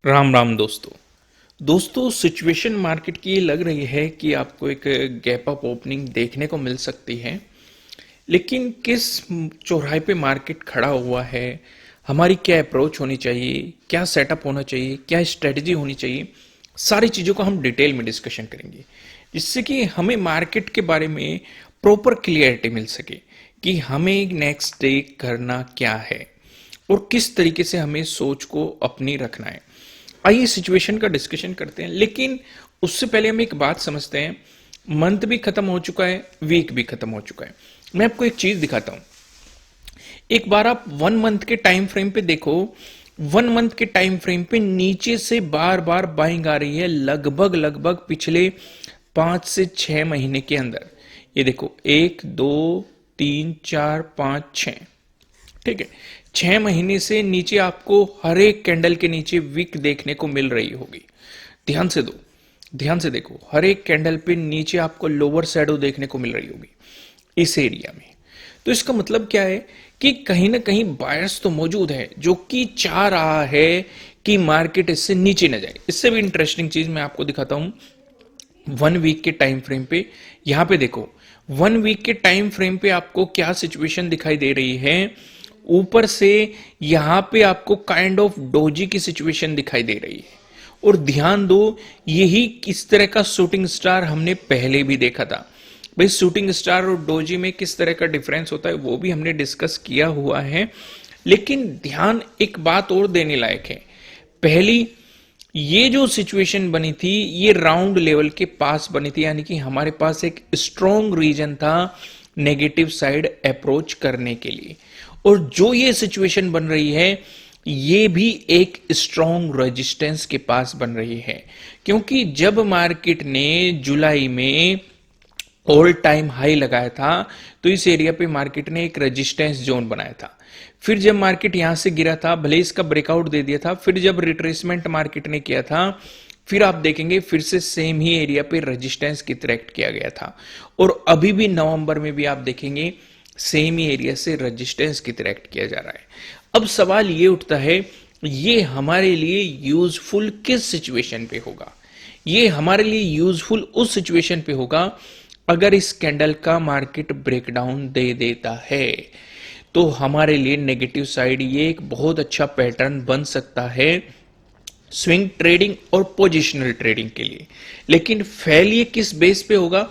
राम राम दोस्तों। Situation market की ये लग रही है कि आपको एक गैप अप ओपनिंग देखने को मिल सकती है। लेकिन किस चौराहे पे मार्केट खड़ा हुआ है, हमारी क्या अप्रोच होनी चाहिए, क्या सेटअप होना चाहिए, क्या स्ट्रेटजी होनी चाहिए, सारी चीज़ों को हम डिटेल में डिस्कशन करेंगे, जिससे कि हमें मार्केट के बारे में प्रॉपर क्लियरिटी मिल सके कि हमें नेक्स्ट डे करना क्या है और किस तरीके से हमें सोच को अपनी रखना है। आइए सिचुएशन का डिस्कशन करते हैं, लेकिन उससे पहले हम एक बात समझते हैं। मंथ भी खत्म हो चुका है, वीक भी खत्म हो चुका है। मैं आपको एक चीज दिखाता हूं। एक बार आप 1 मंथ के टाइम फ्रेम पे देखो। 1 मंथ के टाइम फ्रेम पे नीचे से बार बार बाइंग आ रही है, लगभग लगभग पिछले 5 से 6 महीने के अंदर। ये देखो, 1 2 3 4 5 6, ठीक है। 6 महीने से नीचे आपको हर एक कैंडल के नीचे विक देखने को मिल रही होगी। ध्यान से दो, ध्यान से देखो, हर एक कैंडल पे नीचे आपको लोअर शैडो देखने को मिल रही होगी इस एरिया में। तो इसका मतलब क्या है कि कहीं ना कहीं बायर्स तो मौजूद है जो कि चाह रहा है कि मार्केट इससे नीचे न जाए। इससे भी इंटरेस्टिंग चीज मैं आपको दिखाता हूं। 1 वीक के टाइम फ्रेम पे, यहां पे देखो, 1 वीक के टाइम फ्रेम पे आपको क्या सिचुएशन दिखाई दे रही है। ऊपर से यहां पे आपको काइंड ऑफ डोजी की सिचुएशन दिखाई दे रही है। और ध्यान दो, यही किस तरह का शूटिंग स्टार हमने पहले भी देखा था। भाई, शूटिंग स्टार और डोजी में किस तरह का डिफरेंस होता है वो भी हमने डिस्कस किया हुआ है। लेकिन ध्यान एक बात और देने लायक है। पहली, ये जो सिचुएशन बनी थी ये राउंड लेवल के पास बनी थी, यानी कि हमारे पास एक स्ट्रॉन्ग रीजन था नेगेटिव साइड अप्रोच करने के लिए। और जो ये सिचुएशन बन रही है ये भी एक स्ट्रॉन्ग रेजिस्टेंस के पास बन रही है। क्योंकि जब मार्केट ने जुलाई में ऑल टाइम हाई लगाया था तो इस एरिया पे मार्केट ने एक रेजिस्टेंस जोन बनाया था। फिर जब मार्केट यहां से गिरा था, भले इसका ब्रेकआउट दे दिया था, फिर जब रिट्रेसमेंट मार्केट ने किया था, फिर आप देखेंगे फिर से सेम ही एरिया पे रेजिस्टेंस की इरेक्ट किया गया था। और अभी भी नवंबर में भी आप देखेंगे सेम ही एरिया से रेजिस्टेंस की इरेक्ट किया जा रहा है। अब सवाल ये उठता है, ये हमारे लिए यूजफुल किस सिचुएशन पे होगा। ये हमारे लिए यूजफुल उस सिचुएशन पे होगा अगर इस कैंडल का मार्केट ब्रेकडाउन दे देता है तो हमारे लिए नेगेटिव साइड ये एक बहुत अच्छा पैटर्न बन सकता है स्विंग ट्रेडिंग और पोजिशनल ट्रेडिंग के लिए। लेकिन फेल ये किस बेस पे होगा।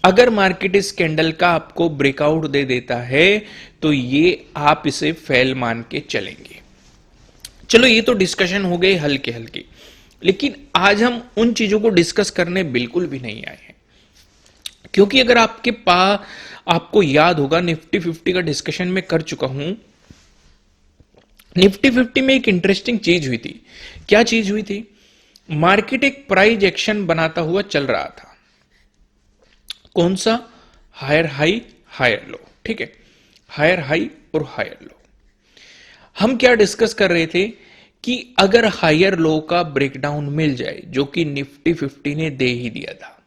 अगर मार्केट इस कैंडल का आपको ब्रेकआउट दे देता है तो ये आप इसे फेल मान के चलेंगे। चलो, ये तो डिस्कशन हो गई हल्के हल्के, लेकिन आज हम उन चीजों को डिस्कस करने बिल्कुल भी नहीं आए हैं। क्योंकि अगर आपके पास, आपको याद होगा, निफ्टी 50 का डिस्कशन मैं कर चुका हूं। निफ्टी 50 में एक इंटरेस्टिंग चीज हुई थी। क्या चीज हुई थी? मार्केट एक प्राइस एक्शन बनाता हुआ चल रहा था। कौन सा? हायर हाई हायर लो, ठीक है। हायर हाई और हायर लो। हम क्या डिस्कस कर रहे थे कि अगर हायर लो का ब्रेकडाउन मिल जाए, जो कि निफ्टी 50 ने दे ही दिया था।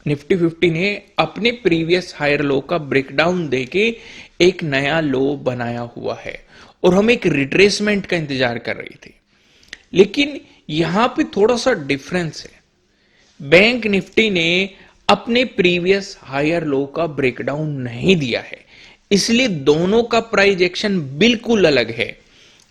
निफ्टी 50 ने अपने प्रीवियस हायर लो का ब्रेकडाउन देके एक नया लो बनाया हुआ है और हम एक रिट्रेसमेंट का इंतजार कर रहे थे। लेकिन यहां पे थोड़ा सा डिफरेंस है। बैंक निफ्टी ने अपने प्रीवियस हायर लो का ब्रेकडाउन नहीं दिया है, इसलिए दोनों का प्राइस एक्शन बिल्कुल अलग है।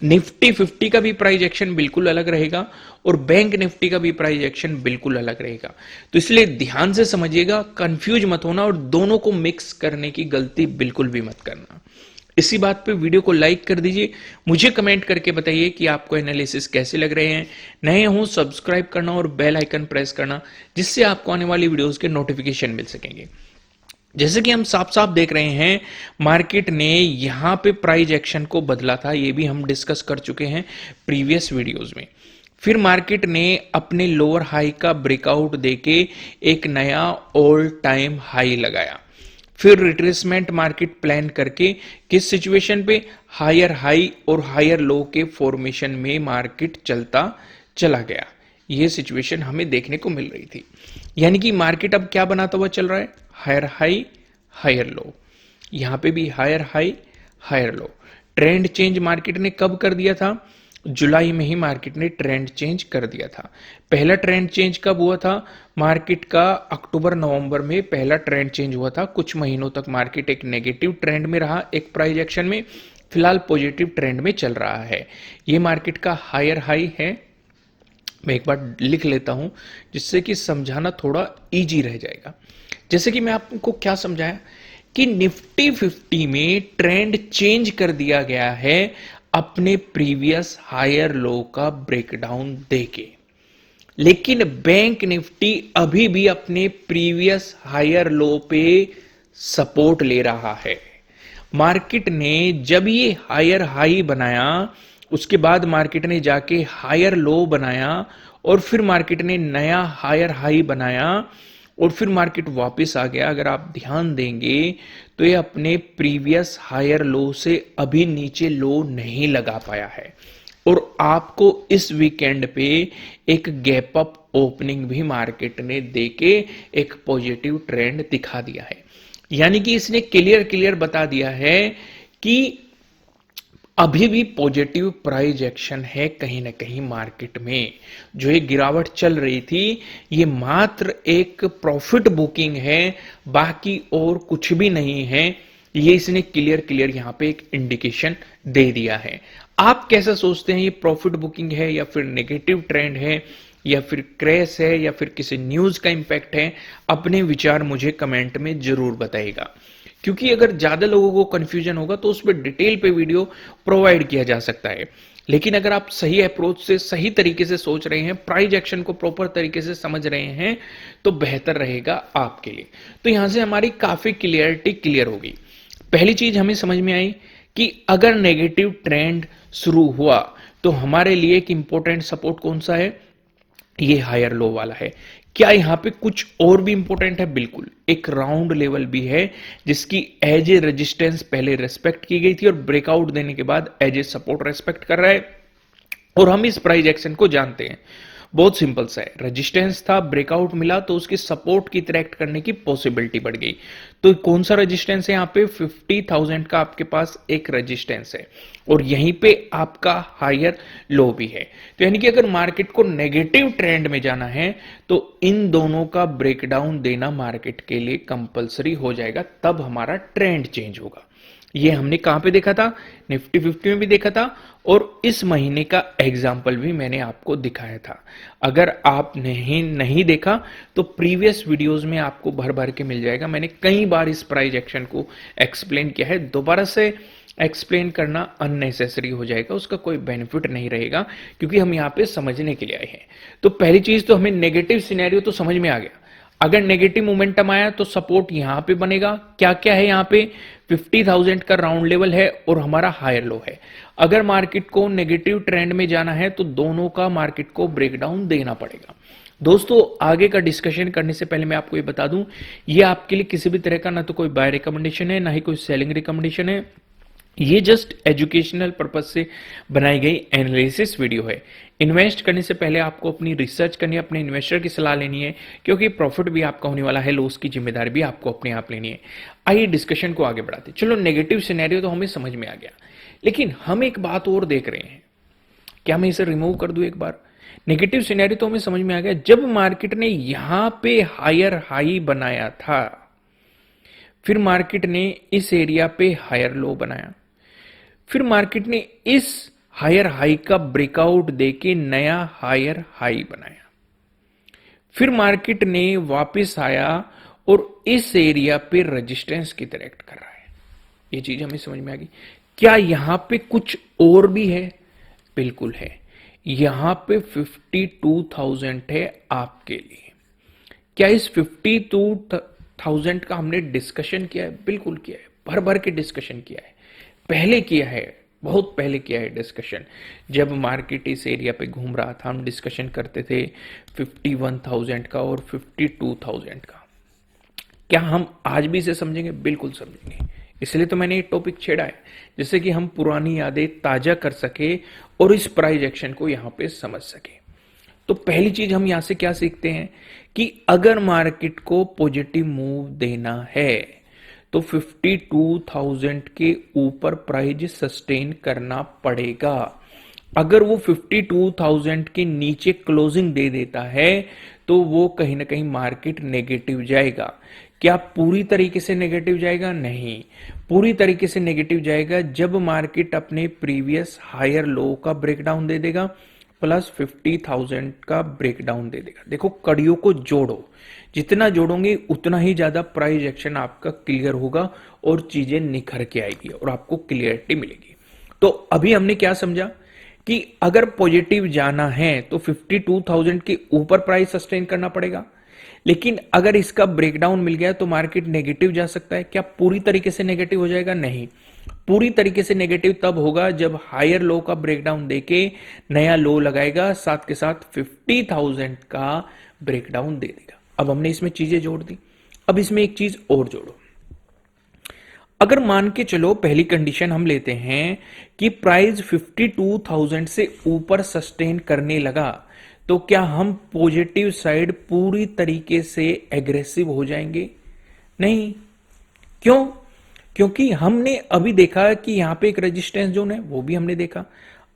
निफ्टी 50 का भी प्राइस एक्शन बिल्कुल अलग रहेगा और बैंक निफ्टी का भी प्राइस एक्शन बिल्कुल अलग रहेगा। तो इसलिए ध्यान से समझिएगा, कंफ्यूज मत होना और दोनों को मिक्स करने की गलती बिल्कुल भी मत करना। इसी बात पे वीडियो को लाइक कर दीजिए। मुझे कमेंट करके बताइए कि आपको एनालिसिस कैसे लग रहे हैं। नए हो सब्सक्राइब करना और बेल आइकन प्रेस करना, जिससे आपको आने वाली वीडियोस के नोटिफिकेशन मिल सकेंगे। जैसे कि हम साफ साफ देख रहे हैं, मार्केट ने यहां पे प्राइस एक्शन को बदला था, ये भी हम डिस्कस कर चुके हैं प्रीवियस वीडियोस में। फिर मार्केट ने अपने लोअर हाई का ब्रेकआउट देके एक नया ऑल टाइम हाई लगाया। फिर रिट्रेसमेंट मार्केट प्लान करके किस सिचुएशन पे? हायर हाई और हायर लो के फॉर्मेशन में मार्केट चलता चला गया। यह सिचुएशन हमें देखने को मिल रही थी। यानी कि मार्केट अब क्या बनाता हुआ चल रहा है? Higher high higher low. यहां पे भी higher high higher low. Trend change market ने कब कर दिया था? जुलाई में ही मार्केट ने ट्रेंड चेंज कर दिया था। पहला ट्रेंड चेंज कब हुआ था मार्केट का? अक्टूबर नवंबर में पहला ट्रेंड चेंज हुआ था। कुछ महीनों तक मार्केट एक नेगेटिव ट्रेंड में रहा, एक प्राइस एक्शन में, फिलहाल पॉजिटिव ट्रेंड में चल रहा है। ये मार्केट का हायर हाई है। मैं एक बार लिख लेता हूं जिससे कि समझाना थोड़ा इजी रह जाएगा। जैसे कि मैं आपको क्या समझाया कि निफ्टी 50 में ट्रेंड चेंज कर दिया गया है अपने प्रीवियस हायर लो का ब्रेकडाउन देके, लेकिन बैंक निफ्टी अभी भी अपने प्रीवियस हायर लो पे सपोर्ट ले रहा है। मार्केट ने जब ये हायर हाई बनाया, उसके बाद मार्केट ने जाके हायर लो बनाया और फिर मार्केट ने नया हायर हाई बनाया और फिर मार्केट वापस आ गया। अगर आप ध्यान देंगे तो ये अपने प्रीवियस हायर लो से अभी नीचे लो नहीं लगा पाया है और आपको इस वीकेंड पे एक गैप अप ओपनिंग भी मार्केट ने देके एक पॉजिटिव ट्रेंड दिखा दिया है। यानी कि इसने क्लियर क्लियर बता दिया है कि अभी भी पॉजिटिव प्राइस एक्शन है कहीं ना कहीं मार्केट में। जो ये गिरावट चल रही थी ये मात्र एक प्रॉफिट बुकिंग है, बाकी और कुछ भी नहीं है। ये इसने क्लियर क्लियर यहां पे एक इंडिकेशन दे दिया है। आप कैसा सोचते हैं, ये प्रॉफिट बुकिंग है या फिर नेगेटिव ट्रेंड है या फिर क्रैश है या फिर किसी न्यूज का इंपैक्ट है? अपने विचार मुझे कमेंट में जरूर बताइएगा, क्योंकि अगर ज्यादा लोगों को कंफ्यूजन होगा तो उस पर डिटेल पे वीडियो प्रोवाइड किया जा सकता है। लेकिन अगर आप सही अप्रोच से सही तरीके से सोच रहे हैं, प्राइस एक्शन को प्रॉपर तरीके से समझ रहे हैं, तो बेहतर रहेगा आपके लिए। तो यहां से हमारी काफी क्लियरिटी क्लियर होगी। पहली चीज हमें समझ में आई कि अगर नेगेटिव ट्रेंड शुरू हुआ तो हमारे लिए एक इंपॉर्टेंट सपोर्ट कौन सा है? ये हायर लो वाला है। क्या यहां पे कुछ और भी इंपॉर्टेंट है? बिल्कुल, एक राउंड लेवल भी है जिसकी एज ए रेजिस्टेंस पहले रेस्पेक्ट की गई थी और ब्रेकआउट देने के बाद एज ए सपोर्ट रेस्पेक्ट कर रहा है। और हम इस प्राइस एक्शन को जानते हैं, बहुत सिंपल सा है। रेजिस्टेंस था, ब्रेकआउट मिला तो उसकी सपोर्ट की तरह एक्ट करने की पॉसिबिलिटी बढ़ गई। तो कौन सा रेजिस्टेंस है? यहाँ पे 50,000 का आपके पास एक रेजिस्टेंस है और यहीं पे आपका हायर लो भी है। तो यानी कि अगर मार्केट को नेगेटिव ट्रेंड में जाना है तो इन दोनों का ब्रेकडाउन देना मार्केट के लिए कंपलसरी हो जाएगा, तब हमारा ट्रेंड चेंज होगा। ये हमने कहां पे देखा था? निफ्टी 50 में भी देखा था और इस महीने का एग्जाम्पल भी मैंने आपको दिखाया था। अगर आप नहीं देखा तो प्रीवियस वीडियोस में आपको भर भर के मिल जाएगा। मैंने कई बार इस प्राइस एक्शन को एक्सप्लेन किया है, दोबारा से एक्सप्लेन करना अननेसेसरी हो जाएगा, उसका कोई बेनिफिट नहीं रहेगा, क्योंकि हम यहाँ पे समझने के लिए आए हैं। तो पहली चीज तो हमें नेगेटिव सिनेरियो तो समझ में आ गया। अगर नेगेटिव मोमेंटम आया तो सपोर्ट यहां पे बनेगा। क्या क्या है यहाँ पे? 50,000 का राउंड लेवल है और हमारा हायर लो है। अगर मार्केट को नेगेटिव ट्रेंड में जाना है तो दोनों का मार्केट को ब्रेकडाउन देना पड़ेगा। दोस्तों, आगे का डिस्कशन करने से पहले मैं आपको ये बता दूं, ये आपके लिए किसी भी तरह का ना तो कोई बाय रिकमेंडेशन है, ना ही कोई सेलिंग रिकमेंडेशन है। ये जस्ट एजुकेशनल पर्पज से बनाई गई एनालिसिस वीडियो है। इन्वेस्ट करने से पहले आपको अपनी रिसर्च करनी है, अपने इन्वेस्टर की सलाह लेनी है, क्योंकि प्रॉफिट भी आपका होने वाला है, लॉस की जिम्मेदारी भी आपको अपने आप लेनी है। आइए डिस्कशन को आगे बढ़ाते। चलो, नेगेटिव सिनेरियो तो हमें समझ में आ गया, लेकिन हम एक बात और देख रहे हैं। क्या मैं इसे रिमूव कर दूं एक बार? नेगेटिव सिनेरियो तो हमें समझ में आ गया, जब मार्केट ने यहां पे हायर हाई बनाया था, फिर मार्केट ने इस एरिया पे हायर लो बनाया, फिर मार्केट ने इस हायर हाई का ब्रेकआउट देके नया हायर हाई बनाया, फिर मार्केट ने वापस आया और इस एरिया पे रेजिस्टेंस की तरह एक्ट कर रहा है। ये चीज हमें समझ में आ गई। क्या यहां पे कुछ और भी है? बिल्कुल है। यहां पे 52,000 है आपके लिए। क्या इस 52,000 का हमने डिस्कशन किया है? बिल्कुल किया है, भर भर के डिस्कशन किया है। पहले किया है, बहुत पहले किया है डिस्कशन। जब मार्केट इस एरिया पे घूम रहा था, हम डिस्कशन करते थे 51,000 का और 52,000 का। क्या हम आज भी इसे समझेंगे? बिल्कुल समझेंगे। इसलिए तो मैंने ये टॉपिक छेड़ा है, जिससे कि हम पुरानी यादें ताजा कर सके और इस प्राइस एक्शन को यहां पे समझ सके। तो पहली चीज हम यहां से क्या सीखते हैं कि अगर मार्केट को पॉजिटिव मूव देना है तो 52,000 के ऊपर प्राइस सस्टेन करना पड़ेगा। अगर वो 52,000 के नीचे क्लोजिंग दे देता है तो वो कहीं ना कहीं मार्केट नेगेटिव जाएगा। क्या पूरी तरीके से नेगेटिव जाएगा? नहीं, पूरी तरीके से नेगेटिव जाएगा जब मार्केट अपने प्रीवियस हायर लो का ब्रेकडाउन दे देगा प्लस 50,000 का ब्रेकडाउन दे देगा। देखो, कड़ियों को जोड़ो, जितना जोड़ोगे उतना ही ज्यादा प्राइस एक्शन आपका क्लियर होगा और चीजें निखर के आएगी और आपको क्लियरिटी मिलेगी। तो अभी हमने क्या समझा कि अगर पॉजिटिव जाना है तो 52,000 के ऊपर प्राइस सस्टेन करना पड़ेगा, लेकिन अगर इसका ब्रेकडाउन मिल गया तो मार्केट नेगेटिव जा सकता है। क्या पूरी तरीके से नेगेटिव हो जाएगा? नहीं, पूरी तरीके से नेगेटिव तब होगा जब हायर लो का ब्रेकडाउन देके नया लो लगाएगा, साथ के साथ 50,000 का ब्रेकडाउन दे देगा। अब हमने इसमें चीजें जोड़ दी, अब इसमें एक चीज और जोड़ो। अगर मान के चलो पहली कंडीशन हम लेते हैं कि प्राइस 52,000 से ऊपर सस्टेन करने लगा, तो क्या हम पॉजिटिव साइड पूरी तरीके से एग्रेसिव हो जाएंगे? नहीं। क्यों? क्योंकि हमने अभी देखा कि यहां पे एक रेजिस्टेंस जोन है, वो भी हमने देखा।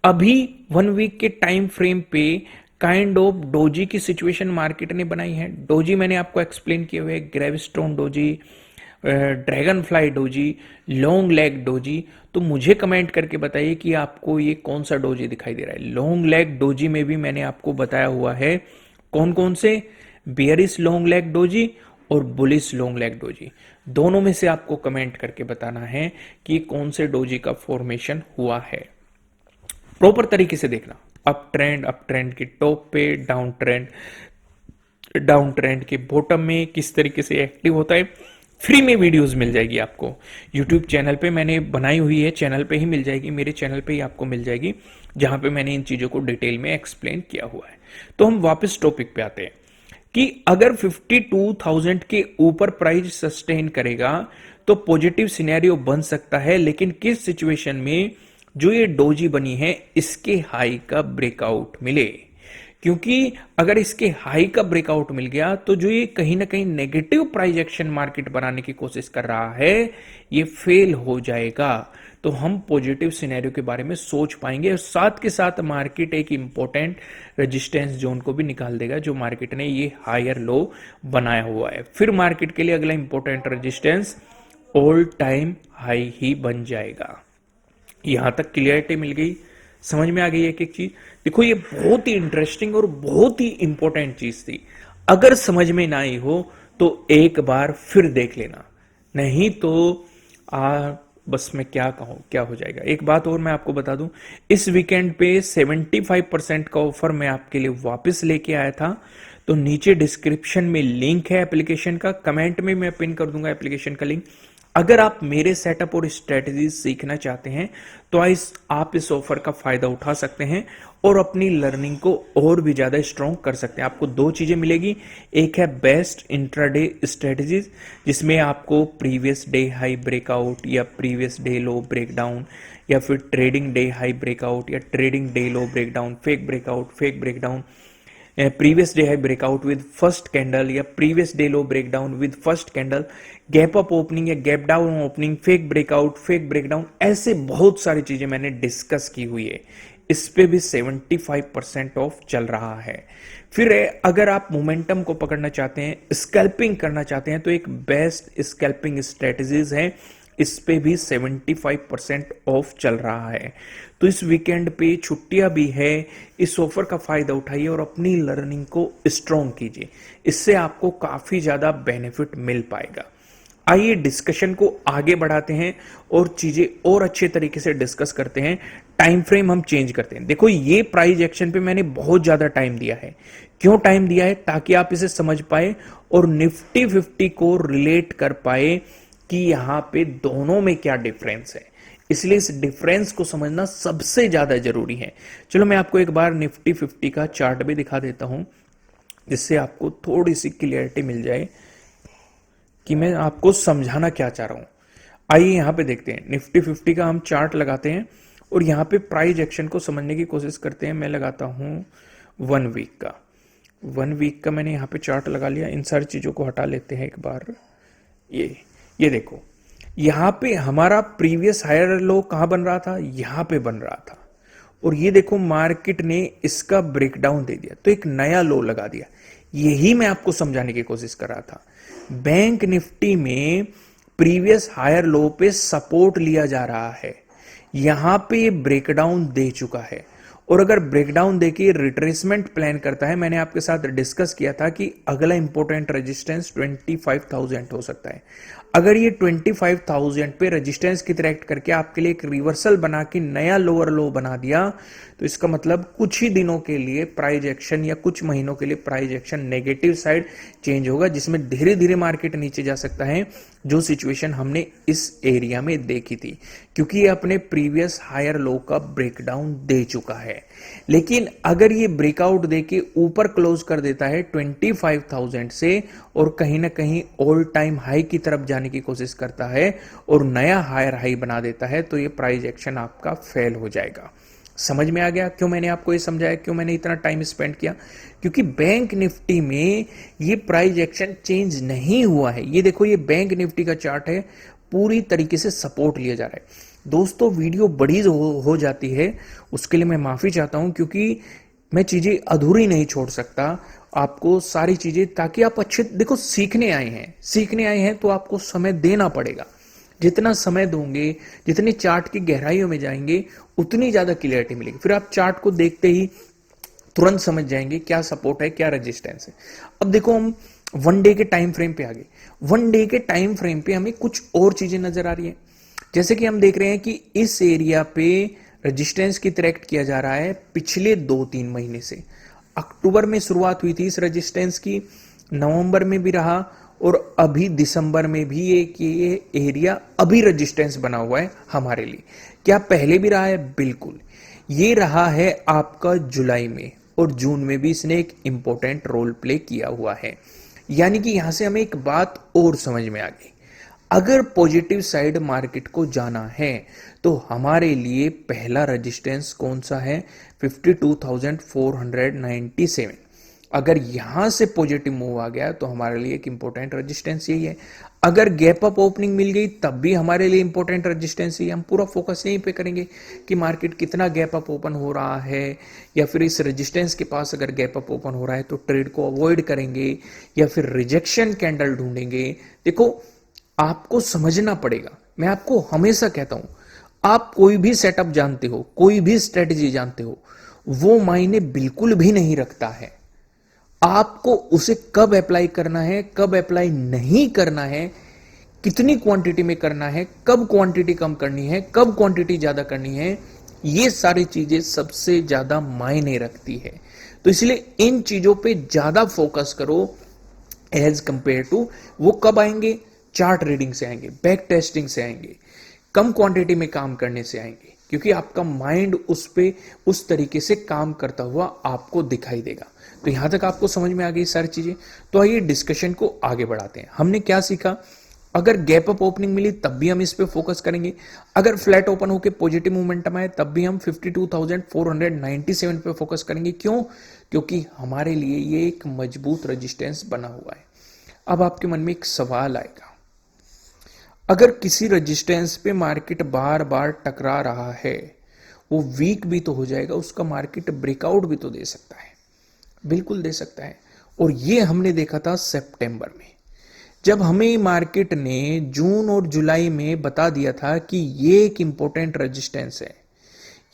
अभी 1 वीक के टाइम फ्रेम पे काइंड ऑफ डोजी की सिचुएशन मार्केट ने बनाई है। डोजी मैंने आपको एक्सप्लेन किए हुए, gravestone doji, dragonfly doji, long leg doji. तो मुझे कमेंट करके बताइए कि आपको ये कौन सा डोजी दिखाई दे रहा है। लॉन्ग लेग डोजी में भी मैंने आपको बताया हुआ है कौन कौन से, बियरिश लॉन्ग लेग डोजी और बुलिश लॉन्ग लेग डोजी। दोनों में से आपको कमेंट करके बताना है कि कौन से डोजी का फॉर्मेशन हुआ है। प्रॉपर तरीके से देखना, अप ट्रेंड के टॉप पे, डाउन ट्रेंड के बॉटम में किस तरीके से एक्टिव होता है। फ्री में वीडियोस मिल जाएगी आपको यूट्यूब चैनल पे, मैंने बनाई हुई है, चैनल पे ही मिल जाएगी, मेरे चैनल पे ही आपको मिल जाएगी, जहां पे मैंने इन चीजों को डिटेल में एक्सप्लेन किया हुआ है। तो हम वापस टॉपिक पे आते हैं कि अगर 52,000 के ऊपर प्राइस सस्टेन करेगा तो पॉजिटिव सिनेरियो बन सकता है, लेकिन किस सिचुएशन में? जो ये डोजी बनी है इसके हाई का ब्रेकआउट मिले। क्योंकि अगर इसके हाई का ब्रेकआउट मिल गया तो जो ये कहीं ना कहीं नेगेटिव प्राइस एक्शन मार्केट बनाने की कोशिश कर रहा है ये फेल हो जाएगा, तो हम पॉजिटिव सिनेरियो के बारे में सोच पाएंगे और साथ के साथ मार्केट एक इंपॉर्टेंट रेजिस्टेंस जोन को भी निकाल देगा जो मार्केट ने ये हायर लो बनाया हुआ है। फिर मार्केट के लिए अगला important resistance all time high ही बन जाएगा। यहां तक क्लियरिटी मिल गई, समझ में आ गई एक एक चीज। देखो, ये बहुत ही इंटरेस्टिंग और बहुत ही इंपॉर्टेंट चीज थी। अगर समझ में ना आई हो तो एक बार फिर देख लेना, नहीं तो बस मैं क्या कहूं, क्या हो जाएगा। एक बात और मैं आपको बता दूं, इस वीकेंड पे 75% का ऑफर मैं आपके लिए वापस लेके आया था। तो नीचे डिस्क्रिप्शन में लिंक है एप्लीकेशन का, कमेंट में मैं पिन कर दूंगा एप्लीकेशन का लिंक। अगर आप मेरे सेटअप और स्ट्रेटजीज सीखना चाहते हैं तो आप इस ऑफर का फायदा उठा सकते हैं और अपनी लर्निंग को और भी ज्यादा स्ट्रॉन्ग कर सकते हैं। आपको दो चीजें मिलेगी, एक है बेस्ट इंट्राडे स्ट्रेटजीज जिसमें आपको प्रीवियस डे हाई ब्रेकआउट या प्रीवियस डे लो ब्रेकडाउन या फिर ट्रेडिंग डे हाई ब्रेकआउट या trading day low breakdown, fake breakdown, previous day high breakout with first candle या previous day low breakdown with first candle, gap up opening या gap down opening, fake breakout, fake breakdown, ऐसे बहुत सारी चीजें मैंने discuss की हुई है। इस पे भी 75% ऑफ चल रहा है। फिर अगर आप मोमेंटम को पकड़ना चाहते हैं, स्कैल्पिंग करना चाहते हैं, तो एक बेस्ट स्कैल्पिंग स्ट्रेटजीज है, इस पे भी 75% ऑफ चल रहा है। तो इस वीकेंड पे छुट्टियां भी है, इस ऑफर का फायदा उठाइए और अपनी लर्निंग को स्ट्रॉन्ग कीजिए, इससे आपको काफी ज्यादा बेनिफिट मिल पाएगा। आइए डिस्कशन को आगे बढ़ाते हैं और चीजें और अच्छे तरीके से डिस्कस करते हैं। टाइम फ्रेम हम चेंज करते हैं। देखो, ये प्राइस एक्शन पे मैंने बहुत ज्यादा टाइम दिया है। क्यों टाइम दिया है? ताकि आप इसे समझ पाए और निफ्टी 50 को रिलेट कर पाए कि यहां पे दोनों में क्या डिफरेंस है। इसलिए इस डिफरेंस को समझना सबसे ज्यादा जरूरी है। चलो मैं आपको एक बार निफ्टी 50 का चार्ट भी दिखा देता हूं, जिससे आपको थोड़ी सी क्लियरिटी मिल जाए कि मैं आपको समझाना क्या चाह रहा हूं। आइए यहां पे देखते हैं, निफ्टी 50 का हम चार्ट लगाते हैं और यहां पे प्राइस एक्शन को समझने की कोशिश करते हैं। मैं लगाता हूं 1 वीक का। 1 वीक का मैंने यहां पे चार्ट लगा लिया। इन सारी चीजों को हटा लेते हैं एक बार। ये देखो, यहां पे हमारा प्रीवियस हायर लो कहां बन रहा था? यहां पे बन रहा था और ये देखो मार्केट ने इसका ब्रेकडाउन दे दिया तो एक नया लो लगा दिया। यही मैं आपको समझाने की कोशिश कर रहा था। बैंक निफ्टी में प्रीवियस हायर लो पे सपोर्ट लिया जा रहा है, यहां पे ये ब्रेकडाउन दे चुका है, और अगर ब्रेकडाउन देके रिट्रेसमेंट प्लान करता है, मैंने आपके साथ डिस्कस किया था कि अगला इंपॉर्टेंट रेजिस्टेंस 25,000 हो सकता है। अगर ये 25,000 पे रेजिस्टेंस की तरह एक्ट करके आपके लिए एक रिवर्सल बना के नया लोअर लो बना दिया, तो इसका मतलब कुछ ही दिनों के लिए प्राइस एक्शन या कुछ महीनों के लिए price action negative side change होगा, जिसमें धीरे धीरे मार्केट नीचे जा सकता है, जो सिचुएशन हमने इस एरिया में देखी थी, क्योंकि ये अपने प्रीवियस हायर लो का ब्रेकडाउन दे चुका है। लेकिन अगर ये ब्रेकआउट देके ऊपर क्लोज कर देता है 25,000 से और कहीं ना कहीं ऑल टाइम हाई की तरफ जाने की कोशिश करता है और नया हायर हाई बना देता है, तो ये प्राइस एक्शन आपका फेल हो जाएगा। समझ में आ गया क्यों मैंने आपको ये समझाया, क्यों मैंने इतना टाइम स्पेंड किया? क्योंकि बैंक निफ्टी में ये प्राइस एक्शन चेंज नहीं हुआ है। ये देखो, ये बैंक निफ्टी का चार्ट है, पूरी तरीके से सपोर्ट लिया जा रहा है। दोस्तों, वीडियो बड़ी हो जाती है, उसके लिए मैं माफी चाहता हूं, क्योंकि मैं चीजें अधूरी नहीं छोड़ सकता आपको सारी चीजें, ताकि आप अच्छे देखो सीखने आए हैं तो आपको समय देना पड़ेगा। जितना समय दोगे, जितने चार्ट की गहराइयों में जाएंगे, उतनी ज्यादा क्लियरिटी मिलेगी। फिर आप चार्ट को देखते ही तुरंत समझ जाएंगे क्या सपोर्ट है, क्या रेजिस्टेंस है। अब देखो, हम वन डे के टाइम फ्रेम पे आ गए। वन डे के टाइम फ्रेम पे हमें कुछ और चीजें नजर आ रही है। जैसे कि हम देख रहे हैं कि इस एरिया पे रेजिस्टेंस की तरह एक्ट किया जा रहा है पिछले 2-3 महीने से। अक्टूबर में शुरुआत हुई थी इस रेजिस्टेंस की, नवंबर में भी रहा, और अभी दिसंबर में भी ये एरिया अभी रेजिस्टेंस बना हुआ है हमारे लिए। क्या पहले भी रहा है? बिल्कुल। ये रहा है आपका जुलाई में, और जून में भी इसने एक इंपॉर्टेंट रोल प्ले किया हुआ है। यानी कि यहां से हमें एक बात और समझ में आ गई, अगर पॉजिटिव साइड मार्केट को जाना है तो हमारे लिए पहला रेजिस्टेंस कौन सा है? 52,497। अगर यहां से पॉजिटिव मूव आ गया तो हमारे लिए एक इंपॉर्टेंट रेजिस्टेंस यही है। अगर गैप अप ओपनिंग मिल गई तब भी हमारे लिए इंपॉर्टेंट रेजिस्टेंस यही है। हम पूरा फोकस यहीं पे करेंगे कि मार्केट कितना गैप अप ओपन हो रहा है, या फिर इस रेजिस्टेंस के पास अगर गैप अप ओपन हो रहा है तो ट्रेड को अवॉइड करेंगे, या फिर रिजेक्शन कैंडल ढूंढेंगे। देखो, आपको समझना पड़ेगा, मैं आपको हमेशा कहता हूं, आप कोई भी सेटअप जानते हो, कोई भी स्ट्रेटजी जानते हो, वो मायने बिल्कुल भी नहीं रखता है। आपको उसे कब अप्लाई करना है, कब अप्लाई नहीं करना है, कितनी क्वांटिटी में करना है, कब क्वांटिटी कम करनी है, कब क्वांटिटी ज्यादा करनी है, ये सारी चीजें सबसे ज्यादा मायने रखती है। तो इसलिए इन चीजों पे ज्यादा फोकस करो एज कंपेयर टू वो कब आएंगे, चार्ट रीडिंग से आएंगे, बैक टेस्टिंग से आएंगे, कम क्वांटिटी में काम करने से आएंगे, क्योंकि आपका माइंड उस पे उस तरीके से काम करता हुआ आपको दिखाई देगा। तो यहां तक आपको समझ में आ गई सारी चीजें। तो आइए डिस्कशन को आगे बढ़ाते हैं। हमने क्या सीखा? अगर गैप अप ओपनिंग मिली तब भी हम इस पे फोकस करेंगे, अगर फ्लैट ओपन होकर पॉजिटिव मूवमेंटम आए तब भी हम 52,497 पे फोकस करेंगे। क्यों? क्योंकि हमारे लिए ये एक मजबूत रेजिस्टेंस बना हुआ है। अब आपके मन में एक सवाल आएगा, अगर किसी रेजिस्टेंस पे मार्केट बार बार टकरा रहा है, वो वीक भी तो हो जाएगा, उसका मार्केट ब्रेकआउट भी तो दे सकता है। बिल्कुल दे सकता है। और ये हमने देखा था सितंबर में, जब हमें मार्केट ने जून और जुलाई में बता दिया था कि ये एक इंपॉर्टेंट रेजिस्टेंस है,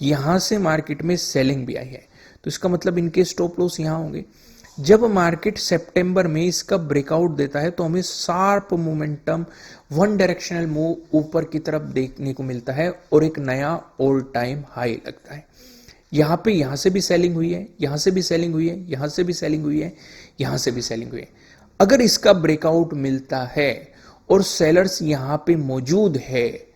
यहां से मार्केट में सेलिंग भी आई है, तो इसका मतलब इनके स्टॉप लॉस यहां होंगे। जब मार्केट सितंबर में इसका ब्रेकआउट देता है तो हमें sharp momentum, one directional move ऊपर की तरफ देखने को मिलता है और एक नया ऑल टाइम हाई लगता है। यहां पे यहां से भी सेलिंग हुई है, यहां से भी सेलिंग हुई है, यहां से भी सेलिंग हुई है, यहां से भी सेलिंग हुई है। अगर इसका ब्रेकआउट मिलता है और सेलर्स यहां पे मौजूद है,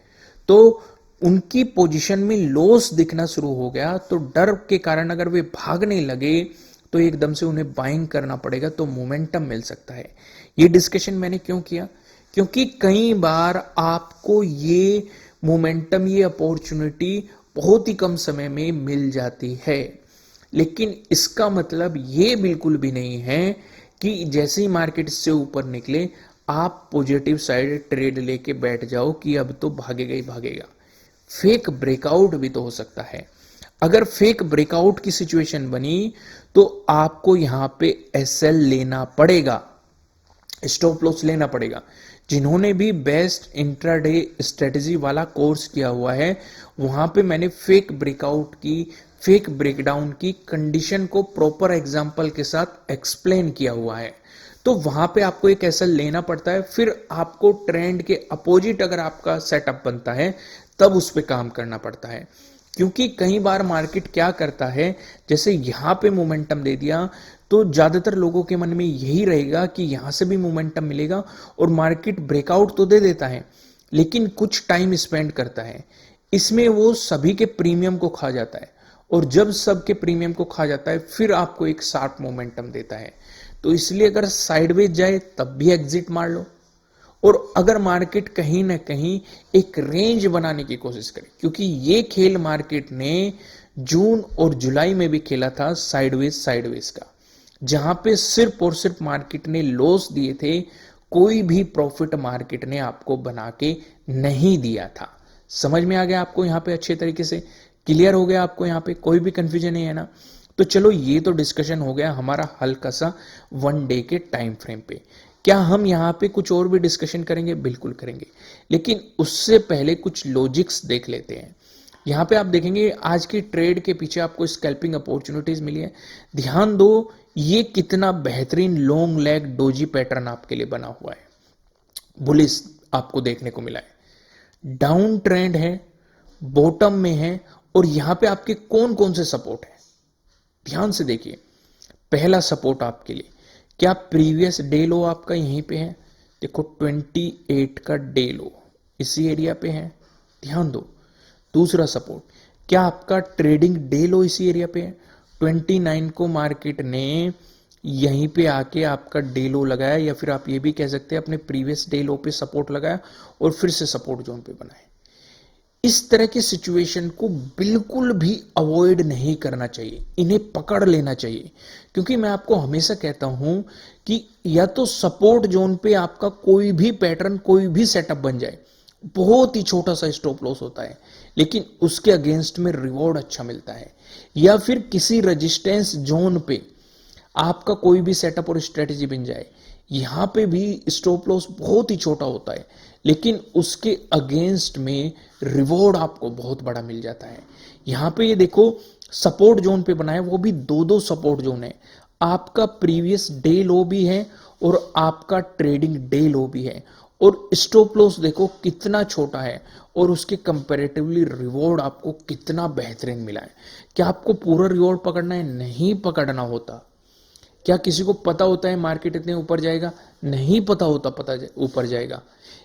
तो उनकी पोजीशन में लॉस दिखना शुरू हो गया, तो डर के कारण अगर वे भागने लगे तो एकदम से उन्हें बाइंग करना पड़ेगा, तो मोमेंटम मिल सकता है। ये डिस्कशन मैंने क्यों किया? क्योंकि कई बार आपको ये मोमेंटम, ये अपॉर्चुनिटी बहुत ही कम समय में मिल जाती है, लेकिन इसका मतलब ये बिल्कुल भी नहीं है कि जैसे ही मार्केट से ऊपर निकले आप पॉजिटिव साइड ट्रेड लेके बैठ जाओ कि अब तो भागेगा ही भागेगा। फेक ब्रेकआउट भी तो हो सकता है। अगर फेक ब्रेकआउट की सिचुएशन बनी तो आपको यहां पे एसएल लेना पड़ेगा, स्टॉप लॉस लेना पड़ेगा। जिन्होंने भी बेस्ट इंट्राडे स्ट्रेटजी वाला कोर्स किया हुआ है, वहां पे मैंने फेक ब्रेकआउट की, फेक ब्रेकडाउन की कंडीशन को प्रॉपर एग्जांपल के साथ एक्सप्लेन किया हुआ है। तो वहां पे आपको एक एसएल लेना पड़ता है, फिर आपको ट्रेंड के अपोजिट अगर आपका सेटअप बनता है तब उस पर काम करना पड़ता है। क्योंकि कई बार मार्केट क्या करता है, जैसे यहां पे मोमेंटम दे दिया तो ज्यादातर लोगों के मन में यही रहेगा कि यहां से भी मोमेंटम मिलेगा और मार्केट ब्रेकआउट तो दे देता है लेकिन कुछ टाइम स्पेंड करता है, इसमें वो सभी के प्रीमियम को खा जाता है और जब सबके प्रीमियम को खा जाता है फिर आपको एक शार्प मोमेंटम देता है। तो इसलिए अगर साइडवेज जाए तब भी एग्जिट मार लो, और अगर मार्केट कहीं ना कहीं एक रेंज बनाने की कोशिश करे, क्योंकि ये खेल मार्केट ने जून और जुलाई में भी खेला था साइडवेज साइडवेज का, जहां पे सिर्फ और सिर्फ मार्केट ने लॉस दिए थे, कोई भी प्रॉफिट मार्केट ने आपको बना के नहीं दिया था। समझ में आ गया आपको यहां पे, अच्छे तरीके से क्लियर हो गया आपको, यहां पे कोई भी कंफ्यूजन नहीं है ना। तो चलो ये तो डिस्कशन हो गया हमारा हल्का सा वन डे के टाइम फ्रेम पे। क्या हम यहां पे कुछ और भी डिस्कशन करेंगे? बिल्कुल करेंगे, लेकिन उससे पहले कुछ लॉजिक्स देख लेते हैं। यहां पे आप देखेंगे आज की ट्रेड के पीछे आपको स्कैल्पिंग अपॉर्चुनिटीज मिली है। ध्यान दो ये कितना बेहतरीन लॉन्ग लेग डोजी पैटर्न आपके लिए बना हुआ है, बुलिश आपको देखने को मिला है, डाउन ट्रेंड है, बॉटम में है, और यहां पे आपके कौन कौन से सपोर्ट है ध्यान से देखिए। पहला सपोर्ट आपके लिए क्या प्रीवियस डे लो आपका यहीं पे है, देखो 28 का डे लो इसी एरिया पे है, ध्यान दो। दूसरा सपोर्ट क्या आपका ट्रेडिंग डे लो इसी एरिया पे है, 29 को मार्केट ने यहीं पे आके आपका डे लो लगाया, या फिर आप ये भी कह सकते हैं अपने प्रीवियस डे लो पे सपोर्ट लगाया और फिर से सपोर्ट जोन पे बनाए। इस तरह की सिचुएशन को बिल्कुल भी अवॉइड नहीं करना चाहिए, इन्हें पकड़ लेना चाहिए। क्योंकि मैं आपको हमेशा कहता हूं कि या तो सपोर्ट जोन पे आपका कोई भी पैटर्न, कोई भी सेटअप बन जाए, बहुत ही छोटा सा स्टॉप लॉस होता है लेकिन उसके अगेंस्ट में रिवॉर्ड अच्छा मिलता है, या फिर किसी रेजिस्टेंस जोन पे आपका कोई भी सेटअप और स्ट्रेटेजी बन जाए, यहां पे भी स्टॉप लॉस बहुत ही छोटा होता है लेकिन उसके अगेंस्ट में रिवॉर्ड आपको बहुत बड़ा मिल जाता है। यहां पे ये देखो सपोर्ट जोन पे बनाए, वो भी दो दो सपोर्ट जोन है, आपका प्रीवियस डे लो भी है और आपका ट्रेडिंग डे लो भी है, और स्टॉप लॉस देखो कितना छोटा है और उसके कंपैरेटिवली रिवॉर्ड आपको कितना बेहतरीन मिला है। क्या आपको पूरा रिवॉर्ड पकड़ना है? नहीं पकड़ना होता। क्या किसी को पता होता है मार्केट इतने ऊपर जाएगा? नहीं पता होता, ऊपर जाएगा,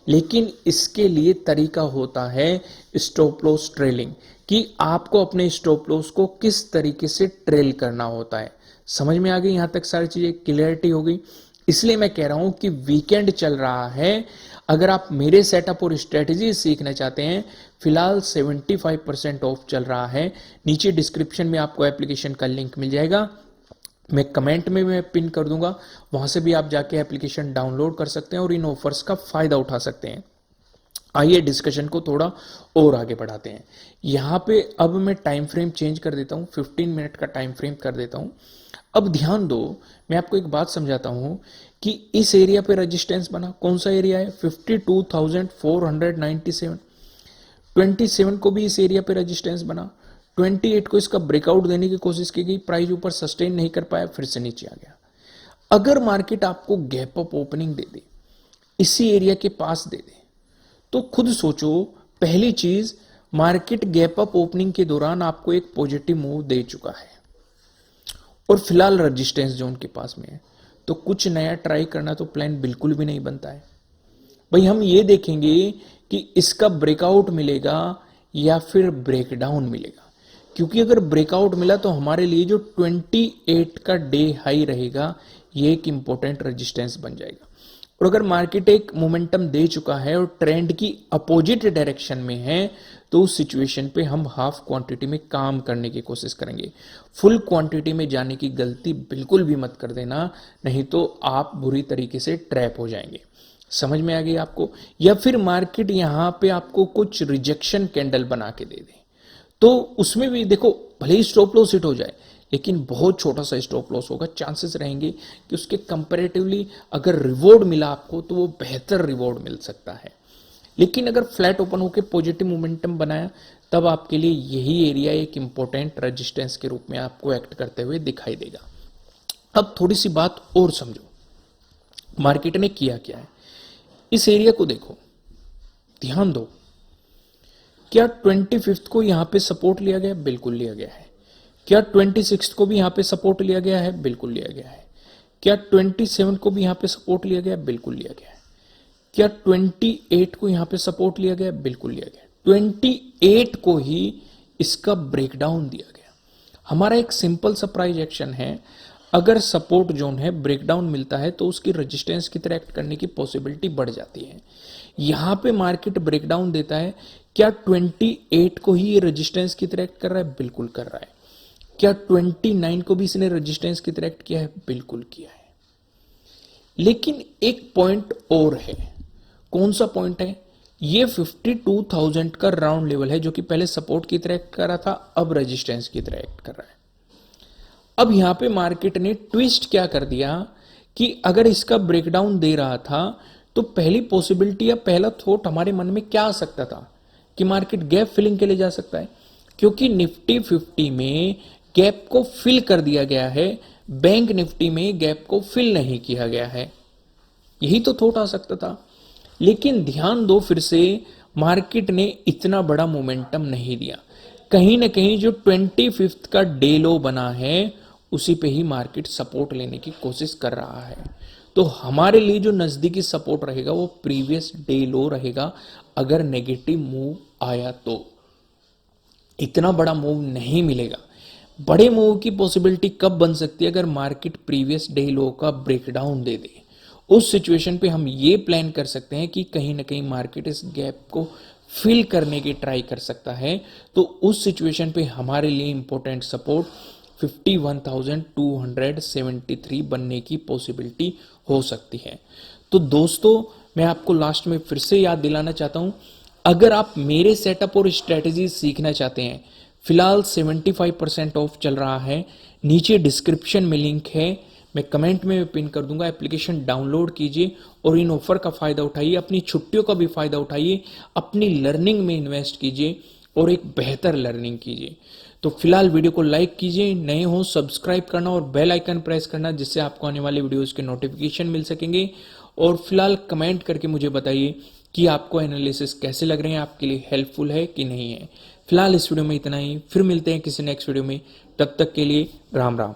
लेकिन इसके लिए तरीका होता है स्टॉप लॉस ट्रेलिंग, कि आपको अपने स्टॉप लॉस को किस तरीके से ट्रेल करना होता है। समझ में आ गई यहां तक सारी चीजें, क्लियरिटी हो गई। इसलिए मैं कह रहा हूं कि वीकेंड चल रहा है, अगर आप मेरे सेटअप और स्ट्रेटेजी सीखना चाहते हैं, फिलहाल 75% ऑफ चल रहा है। नीचे डिस्क्रिप्शन में आपको एप्लीकेशन का लिंक मिल जाएगा, मैं कमेंट में मैं पिन कर दूंगा, वहां से भी आप जाके एप्लीकेशन डाउनलोड कर सकते हैं और इन ऑफर्स का फायदा उठा सकते हैं। आइए डिस्कशन को थोड़ा और आगे बढ़ाते हैं। यहां पे अब मैं टाइम फ्रेम चेंज कर देता हूं, 15 मिनट का टाइम फ्रेम कर देता हूं। अब ध्यान दो, मैं आपको एक बात समझाता हूं कि इस एरिया पे रेजिस्टेंस बना, कौन सा एरिया है? 52,497। 27 को भी इस एरिया पे रेजिस्टेंस बना, 28 को इसका ब्रेकआउट देने की कोशिश की गई, प्राइस ऊपर सस्टेन नहीं कर पाया, फिर से नीचे आ गया। अगर मार्केट आपको गैप अप ओपनिंग दे दे, इसी एरिया के पास दे दे, तो खुद सोचो, पहली चीज मार्केट गैप अप ओपनिंग के दौरान आपको एक पॉजिटिव मूव दे चुका है और फिलहाल रेजिस्टेंस जोन के पास में है, तो कुछ नया ट्राई करना तो प्लान बिल्कुल भी नहीं बनता है भाई। हम ये देखेंगे कि इसका ब्रेकआउट मिलेगा या फिर ब्रेकडाउन मिलेगा, क्योंकि अगर ब्रेकआउट मिला तो हमारे लिए जो 28 का डे हाई रहेगा ये एक इंपॉर्टेंट रेजिस्टेंस बन जाएगा। और अगर मार्केट एक मोमेंटम दे चुका है और ट्रेंड की अपोजिट डायरेक्शन में है, तो उस सिचुएशन पे हम हाफ क्वांटिटी में काम करने की कोशिश करेंगे। फुल क्वांटिटी में जाने की गलती बिल्कुल भी मत कर देना, नहीं तो आप बुरी तरीके से ट्रैप हो जाएंगे। समझ में आ गई आपको? या फिर मार्केट यहां पे आपको कुछ रिजेक्शन कैंडल बना के दे दे, तो उसमें भी देखो भले ही स्टॉप लॉस हिट हो जाए, लेकिन बहुत छोटा सा स्टॉप लॉस होगा, चांसेस रहेंगे कि उसके कंपैरेटिवली अगर रिवॉर्ड मिला आपको तो वो बेहतर रिवॉर्ड मिल सकता है। लेकिन अगर फ्लैट ओपन होकर पॉजिटिव मोमेंटम बनाया, तब आपके लिए यही एरिया एक इंपॉर्टेंट रेजिस्टेंस के रूप में आपको एक्ट करते हुए दिखाई देगा। अब थोड़ी सी बात और समझो, मार्केट ने किया क्या है। इस एरिया को देखो, ध्यान दो, क्या 25 को यहां पे सपोर्ट लिया गया? बिल्कुल लिया गया है। क्या 26 को भी यहां पे सपोर्ट लिया गया है? बिल्कुल लिया गया है। क्या 27 को भी यहां पे सपोर्ट लिया गया? बिल्कुल लिया गया है। क्या 28 को यहां पे सपोर्ट लिया गया? बिल्कुल लिया गया। 28 को ही इसका ब्रेकडाउन दिया गया। हमारा एक सिंपल सा प्राइस एक्शन है, अगर सपोर्ट जोन है ब्रेकडाउन मिलता है तो उसकी रेजिस्टेंस की तरह एक्ट करने की पॉसिबिलिटी बढ़ जाती है। यहां पे मार्केट ब्रेकडाउन देता है, क्या 28 को ही ये रेजिस्टेंस की तरह एक्ट कर रहा है? बिल्कुल कर रहा है। क्या 29 को भी इसने रेजिस्टेंस की तरह एक्ट किया है? बिल्कुल किया है। लेकिन एक पॉइंट और है। कौन सा पॉइंट है? ये 52,000 का राउंड लेवल है, जो कि पहले सपोर्ट की तरह एक्ट कर रहा था, अब रेजिस्टेंस की तरह एक्ट कर रहा है। अब यहां पे मार्केट ने ट्विस्ट क्या कर दिया कि अगर इसका ब्रेकडाउन दे रहा था तो पहली पॉसिबिलिटी या पहला थॉट हमारे मन में क्या आ सकता था कि मार्केट गैप फिलिंग के लिए जा सकता है, क्योंकि निफ्टी 50 में गैप को फिल कर दिया गया है, बैंक निफ्टी में गैप को फिल नहीं किया गया है। यही तो थॉट आ सकता था। लेकिन ध्यान दो, फिर से मार्केट ने इतना बड़ा मोमेंटम नहीं दिया। कहीं ना कहीं जो 25 का डे लो बना है उसी पे ही मार्केट सपोर्ट लेने की कोशिश कर रहा है। तो हमारे लिए जो नजदीकी सपोर्ट रहेगा वो प्रीवियस डे लो रहेगा, अगर नेगेटिव मूव आया तो। इतना बड़ा मूव नहीं मिलेगा। बड़े मूव की पॉसिबिलिटी कब बन सकती है? अगर मार्केट प्रीवियस डे लो का ब्रेकडाउन दे दे। उस सिचुएशन पे हम ये प्लान कर सकते हैं कि कहीं ना कहीं मार्केट इस गैप को फिल करने की ट्राई कर सकता है। तो उस सिचुएशन पे हमारे लिए इंपॉर्टेंट सपोर्ट 51,273 बनने की पॉसिबिलिटी हो सकती है। तो दोस्तों, मैं आपको लास्ट में फिर से याद दिलाना चाहता हूं, अगर आप मेरे सेटअप और स्ट्रेटजी सीखना चाहते हैं, फिलहाल 75% ऑफ चल रहा है। नीचे डिस्क्रिप्शन में लिंक है, मैं कमेंट में पिन कर दूंगा। एप्लीकेशन डाउनलोड कीजिए और इन ऑफर का फायदा उठाइए, अपनी छुट्टियों का भी फायदा उठाइए, अपनी लर्निंग में इन्वेस्ट कीजिए और एक बेहतर लर्निंग कीजिए। तो फिलहाल वीडियो को लाइक कीजिए, नए हो सब्सक्राइब करना और बेल आइकन प्रेस करना, जिससे आपको आने वाले वीडियोस के नोटिफिकेशन मिल सकेंगे। और फिलहाल कमेंट करके मुझे बताइए कि आपको एनालिसिस कैसे लग रहे हैं, आपके लिए हेल्पफुल है कि नहीं है। फिलहाल इस वीडियो में इतना ही, फिर मिलते हैं किसी नेक्स्ट वीडियो में। तब तक के लिए राम राम।